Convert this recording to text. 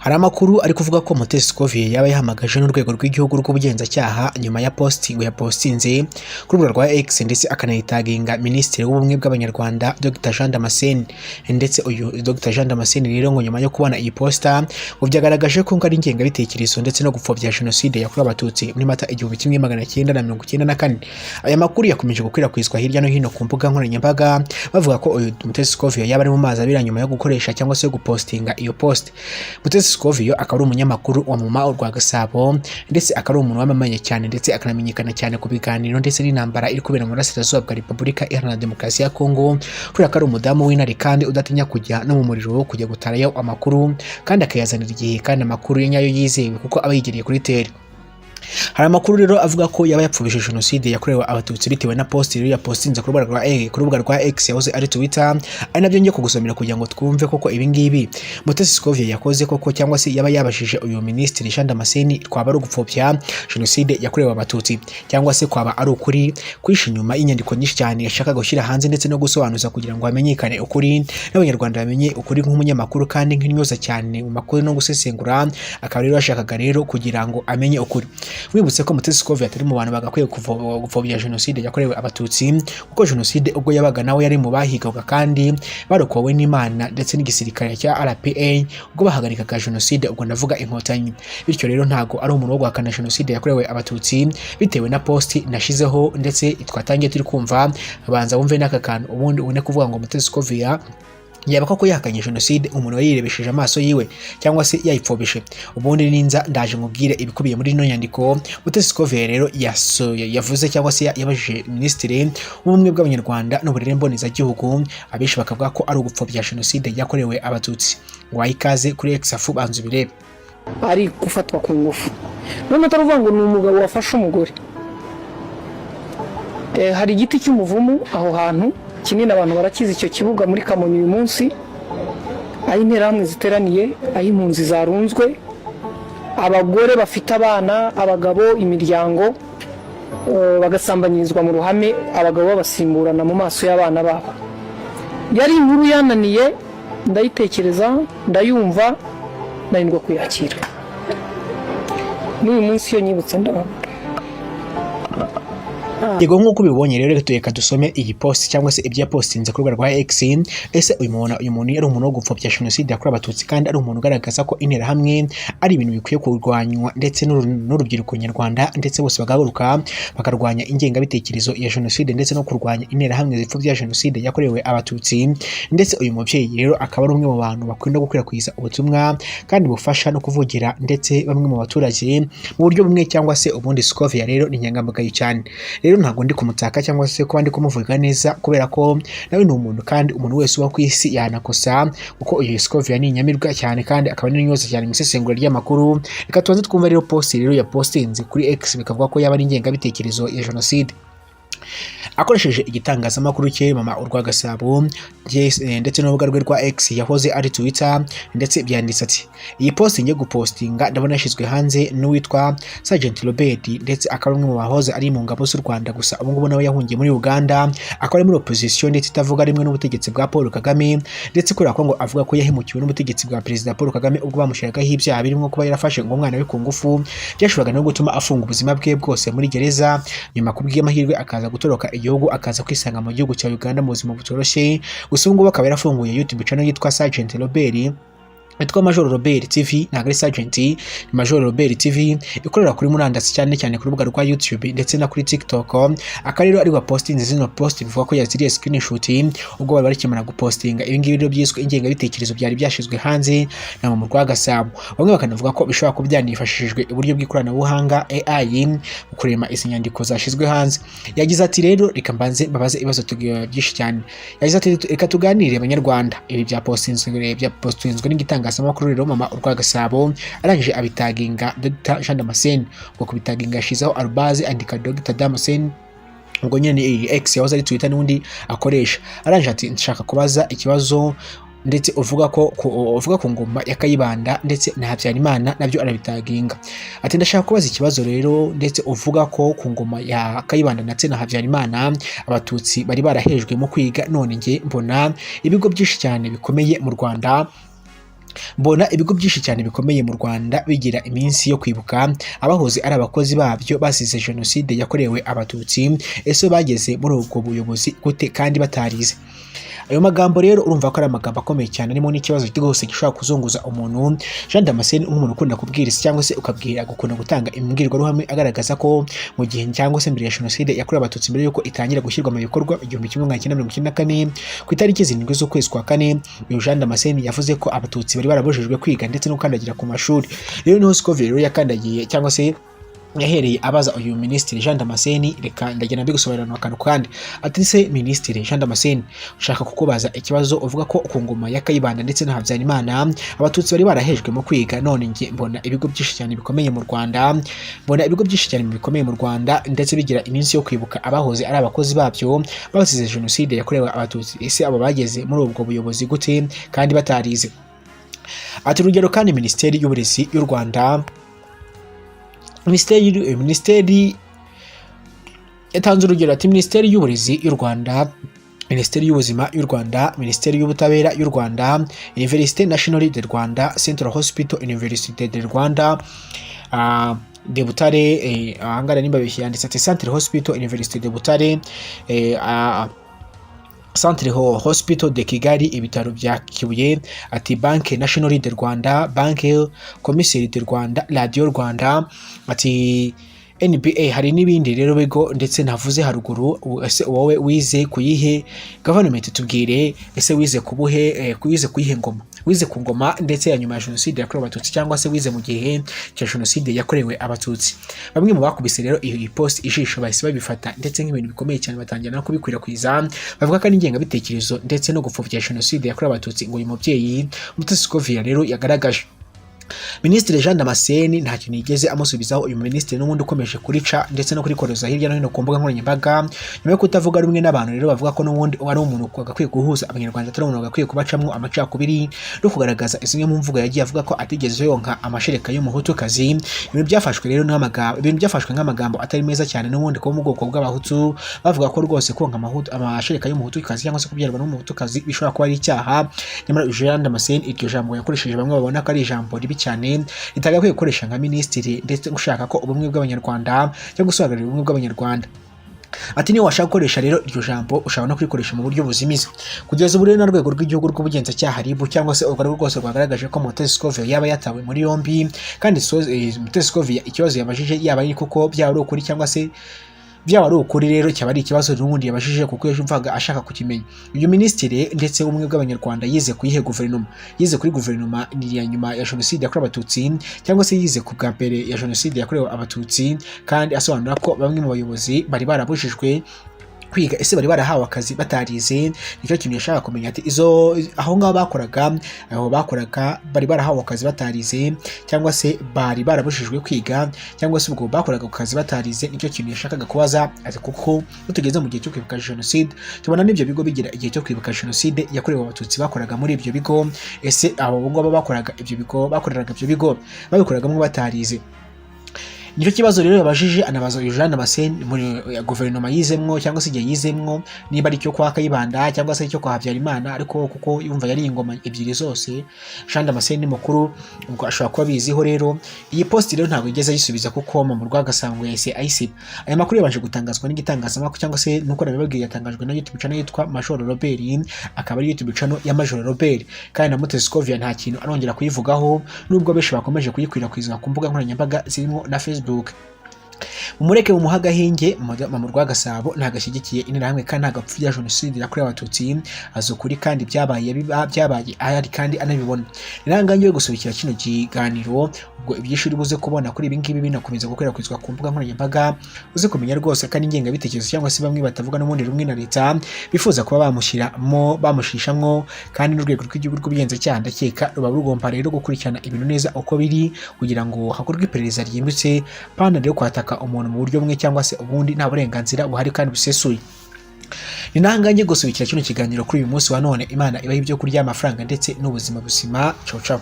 Hari amakuru ari kuvuga ko Mutesi Scovia yaba yahamagaje n'urwego rw'igihugu rw'ubugenzacyaha nyuma ya posting yapostinze ku rubuga rwa X ndetse akanayitaginga Minisitiri w'Ubumwe bw'Abanyarwanda Dr Jean Damascene. Ndetse uyu Dr Jean Damascene rero ngo nyuma yo kubona iyi posta ngo byagaragaje ko ari ingengabitekerezo ndetse no gupfobya Jenoside yakorewe Abatutsi muri Mata 1994. Aya makuru yakomeje gukwirakwizwa hirya no hino ku mbuga nkoranyambaga bavuga ko uyu Mutesi Scovia yaba ari mu mazi abira nyuma yo gukoresha cyangwa se gupostinga iyo post. Mutesi Scovia akaba ari umunyamakuru wa Mama urwa Gasabo ndetse akaba ari umuntu wamamaye cyane ndetse akanamenyekana cyane ku biganiro ndetse n'intambara iri kubera mu burasirazuba bwa Repubulika Iharanira Demokarasi ya Kongo, kubera ko ari umudamu w'intare kandi udatinya kujya no mu muriro wo kujya gutarayo amakuru kandi akayazanira igihe kandi amakuru nyayo yizewe kuko aba yigereye kuri teri. Hari amakuru rero avuga ko yaba yapfubije Jenoside yakorewe Abatutsi bitewe na post rero yapostinze ku rubuga rwa X yahoze ari Twitter, ari nabyo ngiye kugusomera kugira ngo twumve koko ibi ngibi Mutesi Scovia yakoze koko cyangwa se yaba yabashije uyu Minisitiri Jean Damascene twaba ari ugupfobya Jenoside yakorewe Abatutsi cyangwa se kwaba ari ukuri kwisha inyuma y'inyandiko nyinshi cyane yashaka gushyira hanze ndetse no gusobanuza kugira ngo hamenyekane ukuri n'Abanyarwanda bamenye ukuri nk'umunyamakuru kandi nk'intyoza cyane mu makuru no gusesengura. Akaba rero yashakaga rero kugira ngo amenye ukuri. Wibutse ko Mutesi Scovia atari mu bantu bagakwiye gupfobya Jenoside yakorewe Abatutsi kuko Jenoside ubwo yabaga nawe yari mu bahigaga kandi barokowe n'Imana ndetse n'igisirikare cya RPA ubwo bahagarikaga Jenoside, ubwo ndavuga Inkotanyi. Bityo rero ntago ari umuntu wo guhakana Jenoside yakorewe Abatutsi bitewe na post nashizeho ndetse twatangiye turi kumva. Abanza wumve n'aka kantu ubundi ubone kuvuga ngo Mutesi Scovia yaba koko yakanye Jenoside umuntu yirebesheje amaso yiwe cyangwa se yayipfobeshe. Ubundi ninza ndaje nkubwire ibikubiye muri ino nyandiko Mutesi Scovia rero yavuze cyangwa se yabajije Minisitiri w'Ubumwe bw'Abanyarwanda n'Uburere Mbonezagihugu, abishi bakavuga ko ari ugupfobya Jenoside yakorewe Abatutsi. Wayikaze kuri Exafu banzu birebe. Ari gufatwa ku ngufu none ataruvuga ngo ni umugabo wafashe umugore. Hari igiti cy'umuvumu aho hantu kinini, abantu barakiza icyo kibuga muri Kamonyi uyu munsi, aho interahamwe ziteraniye, aho impunzi zarunzwe, abagore bafite abana, abagabo, imiryango bagasambanyirizwa mu ruhame, abagabo babasimburana mu maso y'abana babo. Yari inkuru yananiye, ndayitekereza, ndayumva, ndarindwa kuyakira. N'uyu munsi iyo nyibutse ndabona. Yego nk'uko bibonye rero reka dusome iyi post cyangwa se ibya postinze ku rubuga rwa X. Ese uyu muntu yari umuntu wo gupfobya Jenoside yakorewe Abatutsi kandi ari umuntu ugaragaza ko interahamwe ari ibintu bikwiye kurwanywa ndetse n'urubyiruko nyarwanda ndetse bose bagahaguruka bakarwanya ingengabitekerezo ya Jenoside ndetse no kurwanya interahamwe zipfobya Jenoside yakorewe Abatutsi. Ndetse uyu mubyeyi rero akaba ari umwe mu bantu bakunda gukwirakwiza ubutumwa kandi bufasha no kuvugira ndetse bamwe mu baturage mu buryo bumwe cyangwa se ubundi. Scovia rero ni inyangamugayo cyane. Rero ntago ndi kumutaka cyangwa se kuba ndi kumuvuga neza kubera ko nawe ni umuntu kandi umuntu wese uba ku isi yanakosa, kuko uyu Scovia ni inyamirwa cyane kandi akaba ari nyoza cyane mu isesengura ry'amakuru. Reka tubanze twumva rero post rero ya postinze kuri X bikavuga ko yaba ari ingengabitekerezo ya Jenoside. Akoresheje igitangazamakuru cye Mama urwa Gasabo ndetse n'urubuga rwe rwa X yahoze ari Twitter, ndetse byanditse ati iyi post ngiye gupostinga ndabona yashizwe hanze n'uwitwa Sergeant Robert, ndetse akaba umwe mu bahoze ari mu ngabo z'u Rwanda gusa ubu ngubu nawe yahungiye muri Uganda, akaba ari muri opposition ndetse itavuga rimwe n'ubutegetsi bwa Paul Kagame, ndetse kubera ko ngo avuga ko yahemukiwe n'ubutegetsi bwa Perezida Paul Kagame ubwo bamushyiragaho ibyaha birimo kuba yarafashe ngo umwana we ku ngufu, byashoboraga no gutuma afunga ubuzima bwe bwose muri gereza, nyuma kubw'amahirwe akaza gutoroka igihugu akaza kwisanga mu gihugu cya Uganda mu buzima butoroshye. Gusa ubu ngubu akaba yarafunguye YouTube channel yitwa Sergeant Robert, yitwa Major Robert TV, ntabwo ari Sergeant, ni Major Robert TV, ikorera kuri murandasi cyane cyane ku rubuga rwa YouTube ndetse na kuri TikTok. Akarero ari wa posting zino post bivuga ko yaziriye screenshot ubwo bari bakimara gupostinga ibi ngibi rero byiswe ingengabitekerezo byari byashizwe hanze na Mama urwa Gasabo. Bamwe bakanavuga ko bishobora kuba byanifashishijwe uburyo bw'ikoranabuhanga AI mu kurema izi nyandiko zashizwe hanze. Yagize ati rero reka mbanze babaze ibibazo byinshi cyane. Yagize ati reka tuganire Abanyarwanda, ibi bya postinzwe n'igitanga rero Mama urwa Gasabo arangije abitaginga Dr Jean Damascene, ngo kubitaginga yashizeho arbaze andika Dr Damascene ubwo nyine ni X yahoze ari Twitter n'undi akoresha. Arangije ati nshaka kubaza ikibazo ndetse uvuga ku ngoma ya Kayibanda ndetse na Habyarimana nabyo arabitaginga. Ati ndashaka kubaza ikibazo rero ndetse uvuga ko ku ngoma ya Kayibanda ndetse na Habyarimana Abatutsi bari barahejwe mu kwiga, none nge mbona ibigo byinshi cyane bikomeye mu Rwanda mbona ibigo byinshi cyane bikomeye mu Rwanda bigira iminsi yo kwibuka abahoze ari abakozi babyo basize jenoside yakorewe abatutsi. Ese bageze muri ubwo buyobozi gute kandi batarize? Ayo magambo rero urumva ko ari amagambo akomeye cyane, arimo n'ikibazo rwose gishobora kuzunguza umuntu. Jean Damascene nk'umuntu ukunda kubwiriza cyangwa se ukabwira gukunda gutanga imbwirwaruhame agaragaza ko mu gihe cyangwa se mbere ya jenoside yakorewe abatutsi, mbere yuko itangira gushyirwa mu bikorwa 1994 ku itariki 7 z'ukwezi kwa 4, uyu Jean Damascene yavuze ko abatutsi bari barabujijwe kwiga ndetse no gukandagira ku mashuri. Rero niho Scoville rero yakandagiye cyangwa se yahereye abaza uyu Minisitiri Jean Damascene. Reka ndagenda mbigusobanurira akantu kandi ati se Minisitiri Jean Damascene, ushaka kukubaza ikibazo uvuga ko ku ngoma ya Kayibanda ndetse na Habyarimana abatutsi bari barahejwe mu kwiga, none nge mbona ibigo byinshi cyane bikomeye mu Rwanda, ndetse bigira iminsi yo kwibuka abahoze ari abakozi babyo basize jenoside yakorewe abatutsi. Ese abo bageze muri ubwo buyobozi gute kandi batarize? Ati urugero kandi Minisiteri y'Uburezi y'u Rwanda, Minisiteri yatanze urugero ati Minisiteri y'Uburezi y'u Rwanda, Minisiteri y'Ubuzima y'u Rwanda, Minisiteri y'Ubutabera y'u Rwanda, Université Nationale de Rwanda, Central Hospital Université de Rwanda de Butare, ahangana nimba yanditse ati Central Hospital Université de Butare, Centre Hospital de Kigali, ibitaro bya Kibuye, ati Banque Nationale de Rwanda, Banque Commerciale de Rwanda, Radio Rwanda, ati NBA. Hari n'ibindi rero bigo ndetse navuze haruguru. Ese wowe wize kuyihe government? Tubwire, ese wize kubuhe, wize kuyihe ngoma? Wize ku ngoma ndetse ya nyuma ya jenoside yakorewe abatutsi, cyangwa se wize mu gihe cya jenoside yakorewe abatutsi? Bamwe mu bakubise rero iyi post ijisho bahise babifata ndetse nk'ibintu bikomeye cyane, batangira no kubikwirakwiza, bavuga ko ari ingengabitekerezo ndetse no gupfobya jenoside yakorewe abatutsi ngo uyu mubyeyi Mutesi Scoville rero yagaragaje. Minisitiri Jean Damascene nta kintu yigeze amusubizaho uyu minisitiri, n'ubundi ukomeje kurica ndetse no kurikoreza hirya no hino ku mbuga nkoranyambaga, nyuma yo kutavuga rumwe n'abantu rero bavuga ko n'ubundi ari umuntu agakwiye guhuza abanyarwanda, atari umuntu agakwiye kubacamwo amacakubiri no kugaragaza zimwe mu mvugo yagiye avuga ko atigeze yonka amashereka y'umuhutukazi. Ibintu byafashwe rero nk'amagambo atari meza cyane, n'ubundi ko mu bwoko bw'abahutu bavuga ko rwose konka amashereka y'umuhutukazi cyangwa se kubyarwa n'umuhutukazi bishobora kuba ari icyaha. Nyamara Jean Damascene iryo jambo yakoresheje bamwe babona ko ari ijambo ribi cyane, itagakwiye gukoresha nka minisitiri ndetse ushaka ko ubumwe bw'abanyarwanda cyangwa gusobanurira ubumwe bw'abanyarwanda. Ati niyo washaka gukoresha rero iryo jambo ushobora no kurikoresha mu buryo buzimiza. Kugeza ubu rero na rwego rw'igihugu rw'ubugenzacyaha RIB cyangwa se urwo rwose rwagaragaje ko Mutesi Scoville yaba yatawe muri yombi, kandi Mutesi Scoville ikibazo yabajije yaba ari kuko byaba ari ukuri cyangwa se byaba ari ukuri, rero cyaba ari ikibazo n'ubundi yabajije kuko yumvaga ashaka kukimenya. Uyu minisitiri ndetse ubumwe bw'abanyarwanda yize kuyihe guverinoma? Yize kuri guverinoma ya nyuma ya jenoside yakorewe abatutsi, cyangwa se yize ku bwa mbere ya jenoside yakorewe abatutsi? Kandi asobanura ko bamwe mu bayobozi bari barabujijwe kwiga. Ese bari barahawe akazi batarize? Nicyo kintu yashaka kumenya. Ati aho ngaho bakoraga bari barahawe akazi batarize, cyangwa se bari barabujijwe kwiga, cyangwa se ubwo bakoraga ku kazi batarize? Nicyo kintu yashakaga kubaza. Ati kuko tugeze mu gihe cyo kwibuka jenoside, tubona n'ibyo bigo bigira igihe cyo kwibuka jenoside yakorewe abatutsi bakoraga muri ibyo bigo. Ese abo ngabo bakoreraga ibyo bigo babikoragamo batarize? Nicyo kibazo rero yabajije. Anabaza uyu Jean Damascene muri guverinoma yizemwo cyangwa se igihe yizemwo, niba ari cyo kwa Kayibanda cyangwa se cyo kwa Habyarimana, ariko kuko yumva yari ingoma ebyiri zose. Jean Damascene ni mukuru, ubwo ashobora kuba biziho. Rero iyi post rero ntabwo igeze ayisubiza kuko mu Rwagasangwe yahise ayisiba. Aya makuru yabanje gutangazwa n'igitangazamakuru cyangwa se nuko nabibabwiye, yatangajwe na YouTube channel yitwa Major Robert, akaba ari YouTube channel ya Major Robert, kandi na Mutesi Scoville nta kintu arongera kuyivugaho, nubwo benshi bakomeje kuyikwirakwiza ku mbuga nkoranyambaga zirimo na Facebook. Umureke mu muhagahinge mu Rwagasabo ntagashyigikiye interahamwe kandi ntagapfubya jenoside yakorewe abatutsi, azukuri kandi byabaye ahari kandi anabibona. Nirangangiye gusubikira kino kiganiro, ubwo ibyishuri buze kubona kuri ibi ngibi binakomeza gukwirakwizwa ku mbuga nkoranyambaga, uze kumenya rwose kandi ingengabitekerezo cyangwa se bamwe batavuga n'ubundi rumwe na leta bifuza kuba bamushishamwo, kandi n'urwego rw'igihugu rw'ubugenzacyaha ndakeka ruba rugomba rero gukurikirana ibintu neza uko biri, kugira ngo hakorwe iperereza ryimbitse, pana rero kwataka umuntu mu buryo bumwe cyangwa se ubundi nta burenganzira buhari kandi busesuye. Ni nahanganye gusubikira kino kiganiro kuri uyu munsi wa none. Imana ibaha ibyo kurya, amafaranga ndetse n'ubuzima busima. Ciao ciao.